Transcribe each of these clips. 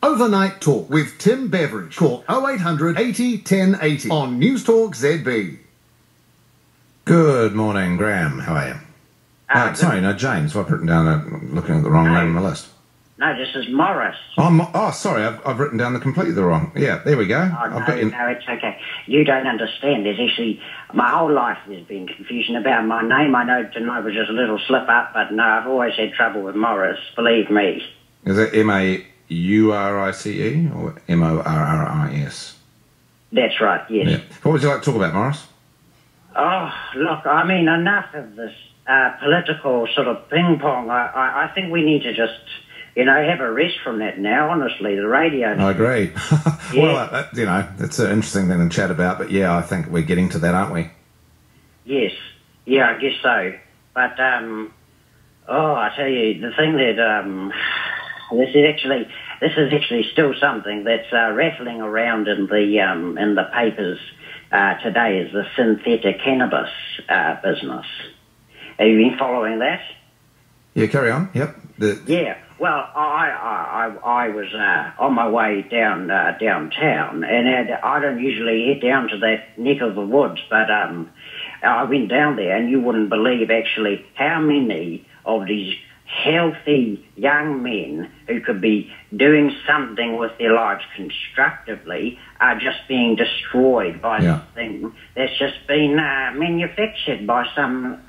Overnight Talk with Tim Beveridge. Call 0800 80 1080 on Newstalk ZB. Good morning, Graham. How are you? Sorry, no, James. I've written down, looking at the wrong name on the list. No, this is Morris. Oh, sorry, I've written down completely the wrong. Yeah, there we go. Oh, no, it's okay. You don't understand. There's actually, my whole life there's been confusion about my name. I know tonight was just a little slip up, but no, I've always had trouble with Morris, believe me. Is it M-A-U-R-I-C-E or M-O-R-R-I-S? That's right, yes. Yeah. What would you like to talk about, Morris? Oh, look, I mean, enough of this political sort of ping-pong. I think we need to just, have a rest from that now, honestly, the radio. I agree. Yeah. Well, it's an interesting thing to chat about, but yeah, I think we're getting to that, aren't we? Yes. Yeah, I guess so. But, I tell you, the thing that, this is actually still something that's rattling around in the papers today is the synthetic cannabis business. Have you been following that? Yeah, carry on. Yep. Yeah. Well, I was on my way downtown, and I don't usually head down to that neck of the woods, but I went down there, and you wouldn't believe actually how many of these healthy young men who could be doing something with their lives constructively are just being destroyed by this thing that's just been manufactured by some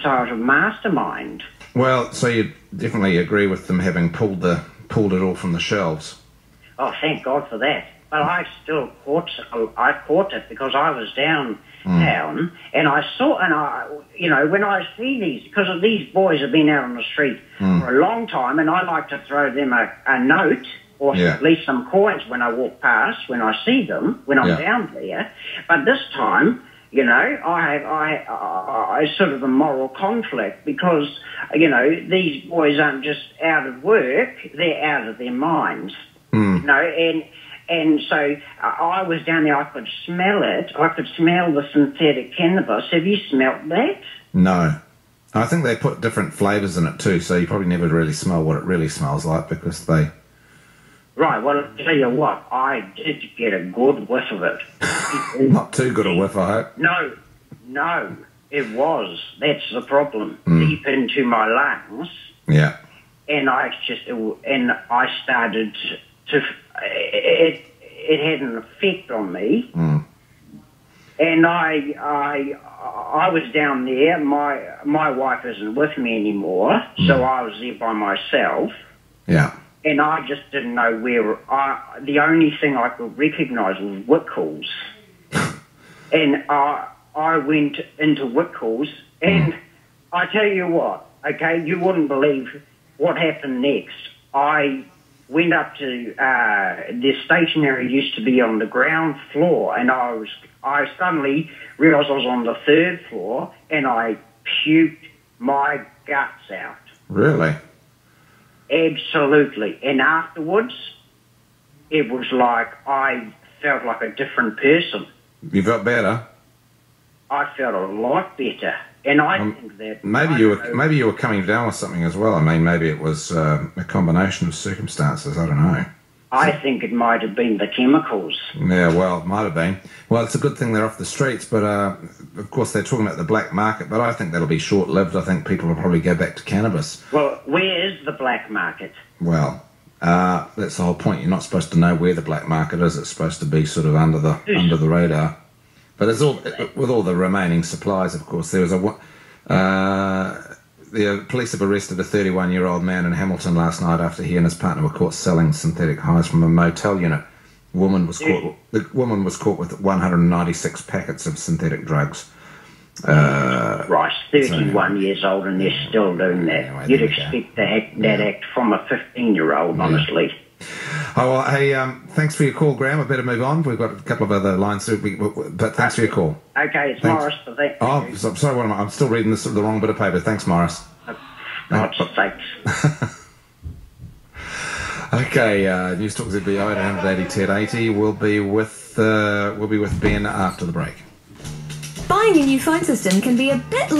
sort of mastermind. Well, so you definitely agree with them having pulled it all from the shelves. Oh, thank God for that. But I still caught it because I was downtown and I saw, and when I see these, because these boys have been out on the street for a long time, and I like to throw them a note or at least some coins when I walk past, when I see them, when I'm down there. But this time, I sort of a moral conflict because, these boys aren't just out of work, they're out of their minds. And so I was down there, I could smell it. I could smell the synthetic cannabis. Have you smelt that? No. I think they put different flavours in it too, so you probably never really smell what it really smells like because they... Right, well, I'll tell you what, I did get a good whiff of it. Not too good a whiff, I hope. No, it was. That's the problem. Deep into my lungs. Yeah. And I started to... It had an effect on me. And I was down there. My wife isn't with me anymore, so I was there by myself. Yeah. And I just didn't know where. The only thing I could recognise was Whitcoulls. And I went into Whitcoulls, and I tell you what, okay, you wouldn't believe what happened next. I went up to the stationery used to be on the ground floor, and I suddenly realised I was on the third floor, and I puked my guts out. Really? Absolutely. And afterwards, it was like I felt like a different person. You felt better? I felt a lot better. And I think that... Maybe you were coming down with something as well. I mean, maybe it was a combination of circumstances. I don't know. I think it might have been the chemicals. Yeah, well, it might have been. Well, it's a good thing they're off the streets, but of course they're talking about the black market, but I think that'll be short-lived. I think people will probably go back to cannabis. Well, where is the black market? Well, that's the whole point. You're not supposed to know where the black market is. It's supposed to be sort of under the radar. But it's all, with all the remaining supplies, of course, there was the police have arrested a 31-year-old man in Hamilton last night after he and his partner were caught selling synthetic highs from a motel unit. The woman was caught with 196 packets of synthetic drugs. Right, 31 years old and they're still doing that. Anyway, you'd expect that act from a 15-year-old, honestly. Oh, well, hey, thanks for your call, Graham. I better move on. We've got a couple of other lines, but thanks for your call. Okay, it's Morris. I'm sorry, I'm still reading the wrong bit of paper. Thanks, Morris. God's sakes. Okay, Newstalk ZB 0880 1080. We'll be with Ben after the break. Buying a new phone system can be a bit